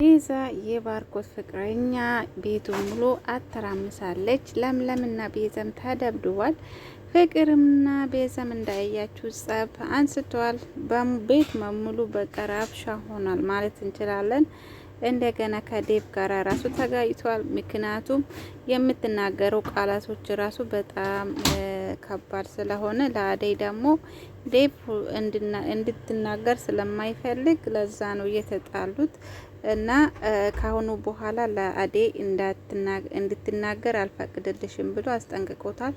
ቤዛ የባርኮት ፍቅረኛ ቤቱን ሙሉ አተራምሳለች። ለምለምና ቤዛም ተደብድቧል። ፍቅርምና ቤዛም እንዳያያችሁ ጸብ አንስተዋል። ቤት መሙሉ በቀራብሻ ሆኗል ማለት እንችላለን። እንደገና ከዴቭ ጋር ራሱ ተጋጭቷል። ምክንያቱም የምትናገረው ቃላቶች ራሱ በጣም ከባድ ስለሆነ ለአደይ ደግሞ ዴቭ እንድትናገር ስለማይፈልግ ለዛ ነው እየተጣሉት እና ካሁኑ በኋላ ለአደይ እንድትናገር አልፈቅድልሽም ብሎ አስጠንቅቆታል።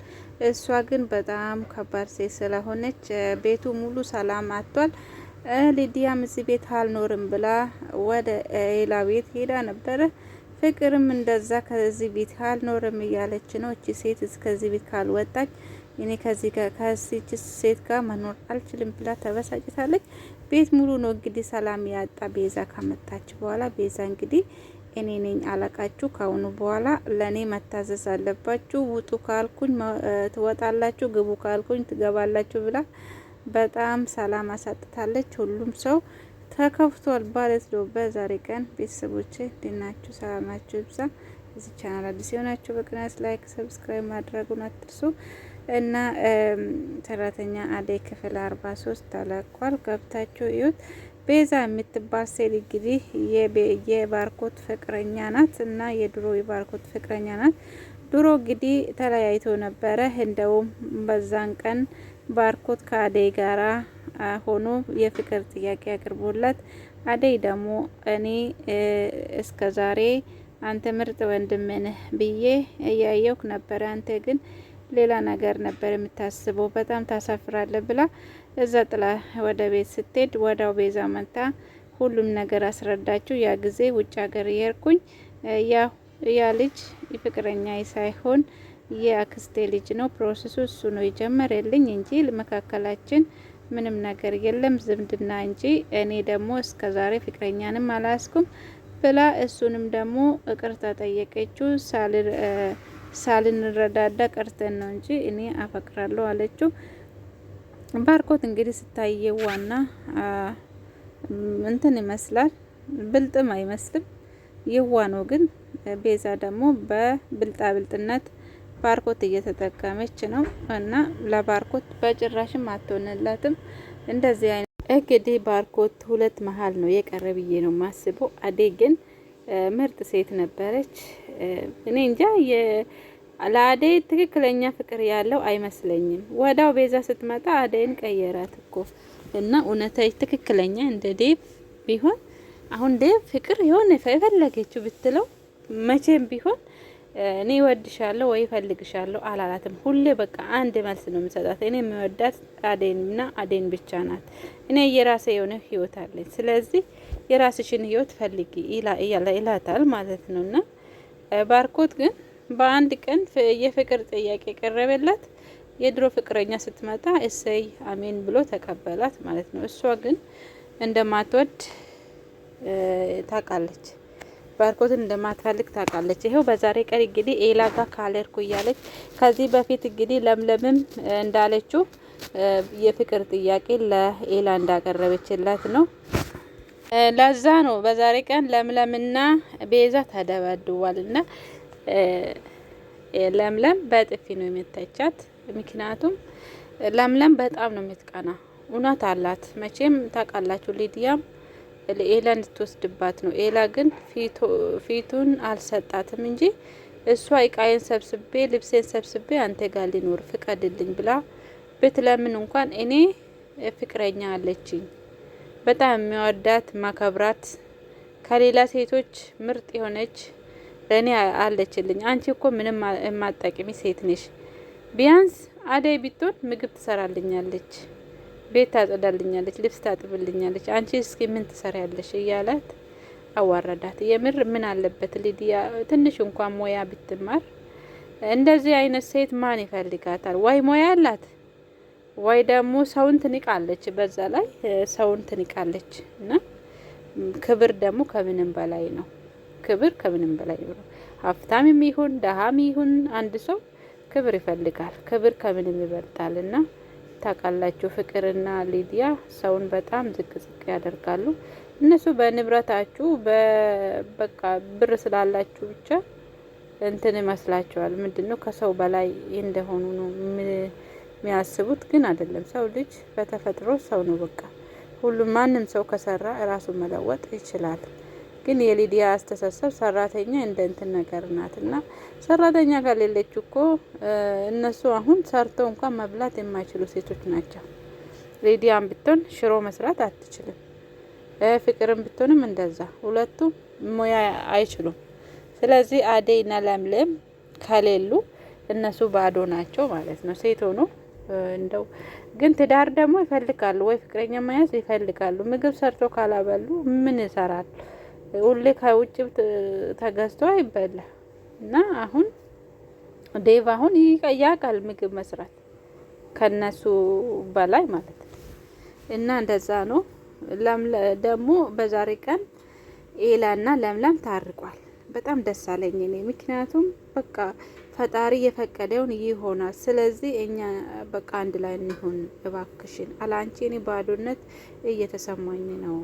እሷ ግን በጣም ከባድ ሴት ስለሆነች ቤቱ ሙሉ ሰላም አጥቷል። ሊዲያም እዚህ ቤት አልኖርም ብላ ወደ ኤላ ቤት ሄዳ ነበረ። ፍቅርም እንደዛ ከዚህ ቤት አልኖርም እያለች ነው። እቺ ሴት ከዚህ ቤት ካልወጣች እኔ ከዚች ሴት ጋር መኖር አልችልም ብላ ተበሳጭታለች። ቤት ሙሉ ነው እንግዲህ ሰላም ያጣ ቤዛ ከመጣች በኋላ። ቤዛ እንግዲህ እኔ ነኝ አለቃችሁ፣ ካሁኑ በኋላ ለኔ መታዘዝ አለባችሁ፣ ውጡ ካልኩኝ ትወጣላችሁ፣ ግቡ ካልኩኝ ትገባላችሁ ብላ በጣም ሰላም አሳጥታለች። ሁሉም ሰው ተከፍቷል ማለት ነው በዛሬ ቀን። ቤተሰቦቼ እንዴናችሁ? ሰላማችሁ ይብዛ። እዚህ ቻናል አዲስ የሆናችሁ በቅናት ላይክ፣ ሰብስክራይብ ማድረጉን አትርሱ እና ሰራተኛ አደይ ክፍል 43 ተለቋል። ገብታችሁ እዩት። ቤዛ የምትባል ሴት እንግዲህ የባርኮት ፍቅረኛ ናት እና የድሮ የባርኮት ፍቅረኛ ናት። ድሮ እንግዲህ ተለያይቶ ነበረ። እንደውም በዛን ቀን ባርኮት ከአደይ ጋራ ሆኖ የፍቅር ጥያቄ አቅርቦላት፣ አደይ ደግሞ እኔ እስከ ዛሬ አንተ ምርጥ ወንድም ነህ ብዬ እያየውክ ነበረ፣ አንተ ግን ሌላ ነገር ነበር የምታስበው፣ በጣም ታሳፍራለህ ብላ እዛ ጥላ ወደ ቤት ስትሄድ ወዳው ቤዛ መጣ። ሁሉም ነገር አስረዳችሁ። ያ ጊዜ ውጭ ሀገር የርኩኝ ያ ልጅ ፍቅረኛ ሳይሆን የአክስቴ ልጅ ነው። ፕሮሰሱ እሱ ነው የጀመረልኝ እንጂ መካከላችን ምንም ነገር የለም፣ ዝምድና እንጂ እኔ ደግሞ እስከዛሬ ፍቅረኛንም አላስኩም ብላ እሱንም ደግሞ ይቅርታ ጠየቀችው። ሳልንረዳዳ ቀርተን ነው እንጂ እኔ አፈቅራለሁ አለችው። ባርኮት እንግዲህ ስታየዋና እንትን ይመስላል፣ ብልጥም አይመስልም፣ የዋ ነው። ግን ቤዛ ደግሞ በብልጣብልጥነት ባርኮት እየተጠቀመች ነው እና ለባርኮት በጭራሽም አትሆንላትም። እንደዚህ አይነት እንግዲህ ባርኮት ሁለት መሀል ነው የቀረ ብዬ ነው ማስበው። አደይ ግን ምርጥ ሴት ነበረች። እኔ እንጃ ለአደይ ትክክለኛ ፍቅር ያለው አይመስለኝም። ወዳው ቤዛ ስትመጣ አደይን ቀየራት እኮ እና እውነታዊ ትክክለኛ እንደ ዴቭ ቢሆን አሁን ዴቭ ፍቅር የሆነ የፈለገችው ብትለው መቼም ቢሆን እኔ ወድሻለሁ ወይ ፈልግሻለሁ አላላትም። ሁሌ በቃ አንድ መልስ ነው የምሰጣት። እኔ የሚወዳት አደይንና አደይን ብቻ ናት። እኔ የራሴ የሆነ ህይወት አለኝ፣ ስለዚህ የራስሽን ህይወት ፈልጊ ይላታል ማለት ነውና ባርኮት ግን በአንድ ቀን የፍቅር ጥያቄ ቀረበላት። የድሮ ፍቅረኛ ስትመጣ እሰይ አሜን ብሎ ተቀበላት ማለት ነው። እሷ ግን እንደማትወድ ታውቃለች። ባርኮትን እንደማትፈልግ ታውቃለች። ይሄው በዛሬ ቀን እንግዲህ ኤላ ጋር ካለርኩ እያለች ከዚህ በፊት እንግዲህ ለምለምም እንዳለችው የፍቅር ጥያቄ ለኤላ እንዳቀረበችላት ነው። ለዛ ነው በዛሬ ቀን ለምለምና ቤዛ ተደባድቧልና ለምለም በጥፊ ነው የምትተቻት። ምክንያቱም ለምለም በጣም ነው የምትቀና፣ እውነት አላት። መቼም ታውቃላችሁ ሊዲያም ኤላ እንድትወስድባት ነው። ኤላ ግን ፊቱን አልሰጣትም እንጂ እሷ እቃዬን ሰብስቤ ልብሴን ሰብስቤ አንተ ጋር ሊኖር ፍቀድልኝ ብላ ብትለምን እንኳን እኔ ፍቅረኛ አለችኝ በጣም የሚወዳት ማከብራት ከሌላ ሴቶች ምርጥ የሆነች ለኔ አለችልኝ። አንቺ እኮ ምንም የማጠቅሚ ሴት ነሽ። ቢያንስ አደይ ቢትሆን ምግብ ትሰራልኛለች፣ ቤት ታጸዳልኛለች፣ ልብስ ታጥብልኛለች። አንቺ እስኪ ምን ትሰሪያለሽ እያላት አዋረዳት። የምር ምን አለበት ሊዲያ ትንሽ እንኳን ሞያ ብትማር። እንደዚህ አይነት ሴት ማን ይፈልጋታል? ወይ ሞያ አላት ወይ ደግሞ ሰውን ትንቃለች። በዛ ላይ ሰውን ትንቃለች እና ክብር ደግሞ ከምንም በላይ ነው። ክብር ከምንም በላይ ነው። ሀብታምም ይሁን ደሃም ይሁን አንድ ሰው ክብር ይፈልጋል። ክብር ከምንም ይበልጣልና ታውቃላችሁ ፍቅርና ሊዲያ ሰውን በጣም ዝቅ ዝቅ ያደርጋሉ። እነሱ በንብረታችሁ በቃ ብር ስላላችሁ ብቻ እንትን ይመስላችኋል። ምንድነው ከሰው በላይ እንደሆኑ ነው የሚያስቡት፣ ግን አይደለም። ሰው ልጅ በተፈጥሮ ሰው ነው። በቃ ሁሉም ማንም ሰው ከሰራ እራሱን መለወጥ ይችላል። ግን የሊዲያ አስተሳሰብ ሰራተኛ እንደ እንትን ነገር ናትና ሰራተኛ ጋር ሌለች እኮ እነሱ አሁን ሰርተው እንኳን መብላት የማይችሉ ሴቶች ናቸው። ሊዲያም ብትሆን ሽሮ መስራት አትችልም። ፍቅርም ብትሆንም እንደዛ ሁለቱም ሙያ አይችሉም። ስለዚህ አደይና ለምለም ከሌሉ እነሱ ባዶ ናቸው ማለት ነው። ሴት ሆኖ እንደው ግን ትዳር ደግሞ ይፈልጋሉ ወይ ፍቅረኛ መያዝ ይፈልጋሉ። ምግብ ሰርቶ ካላበሉ ምን ይሰራል? ሁሌ ከውጭ ተገዝቶ አይበላ እና አሁን ዴቭ አሁን ያውቃል ምግብ መስራት ከነሱ በላይ ማለት ነው። እና እንደዛ ነው። ደግሞ በዛሬ ቀን ኤላና ለምለም ታርቋል። በጣም ደስ አለኝ እኔ ምክንያቱም በቃ ፈጣሪ የፈቀደውን ይሆናል። ስለዚህ እኛ በቃ አንድ ላይ እንሆን እባክሽን፣ አላንቺ እኔ ባዶነት እየተሰማኝ ነው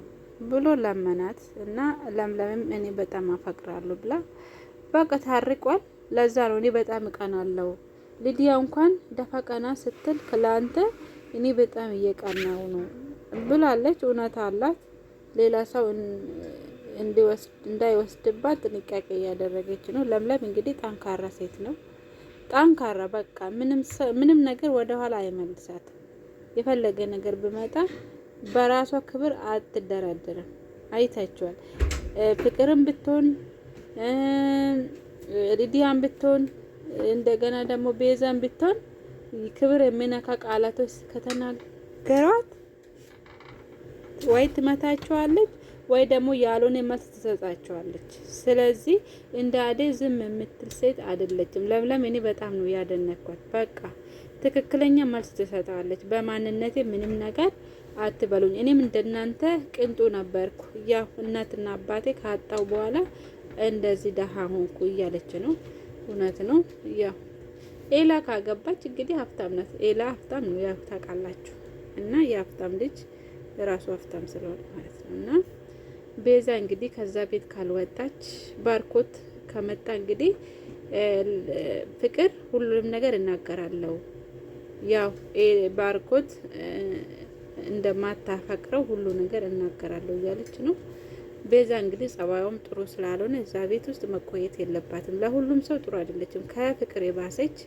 ብሎ ለመናት እና ለምለምም እኔ በጣም አፈቅራለሁ ብላ በቃ ታርቋል። ለዛ ነው እኔ በጣም እቀናለሁ። ሊዲያ እንኳን ደፋ ቀና ስትል ክላንተ እኔ በጣም እየቀናው ነው ብላለች። እውነት አላት። ሌላ ሰው እንዳይወስድባት ጥንቃቄ እያደረገች ነው። ለምለም እንግዲህ ጠንካራ ሴት ነው። ጠንካራ በቃ ምንም ነገር ወደ ኋላ አይመልሳትም። የፈለገ ነገር ብመጣ በራሷ ክብር አትደራደርም። አይታችኋል። ፍቅርም ብትሆን ሊዲያም ብትሆን እንደገና ደግሞ ቤዛም ብትሆን ክብር የሚነካ ቃላቶች ከተናገሯት ወይ ትመታቸዋለች ወይ ደግሞ ያልሆነ መልስ ትሰጣቸዋለች። ስለዚህ እንደ አደይ ዝም የምትል ሴት አይደለችም። ለምለም እኔ በጣም ነው ያደነኳት። በቃ ትክክለኛ መልስ ትሰጣለች። በማንነቴ ምንም ነገር አትበሉኝ፣ እኔም እንደናንተ ቅንጡ ነበርኩ፣ ያው እናትና አባቴ ካጣው በኋላ እንደዚህ ደሃ ሆንኩ እያለች ነው። እውነት ነው። ያው ኤላ ካገባች እንግዲህ ሀብታም ናት። ኤላ ሀብታም ነው ያው ታውቃላችሁ። እና የሀብታም ልጅ ራሱ ሀብታም ስለሆነ ማለት ነው። እና ቤዛ እንግዲህ ከዛ ቤት ካልወጣች ባርኮት ከመጣ እንግዲህ ፍቅር ሁሉንም ነገር እናገራለሁ፣ ያው ባርኮት እንደማታፈቅረው ሁሉ ነገር እናገራለሁ እያለች ነው። ቤዛ እንግዲህ ጸባዩም ጥሩ ስላልሆነ እዛ ቤት ውስጥ መቆየት የለባትም። ለሁሉም ሰው ጥሩ አይደለችም። ከፍቅር የባሰች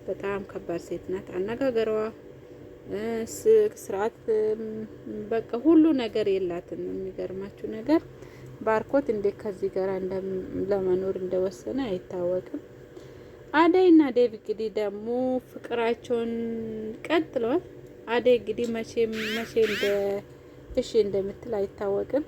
በጣም ከባድ ሴት ናት። አነጋገሯ፣ ስርዓት፣ በቃ ሁሉ ነገር የላትም። የሚገርማችሁ ነገር ባርኮት እንዴት ከዚህ ጋር ለመኖር እንደወሰነ አይታወቅም። አደይና ዴቭ እንግዲህ ደግሞ ፍቅራቸውን ቀጥለዋል። አደይ እንግዲህ መቼ እሺ እንደምትል አይታወቅም።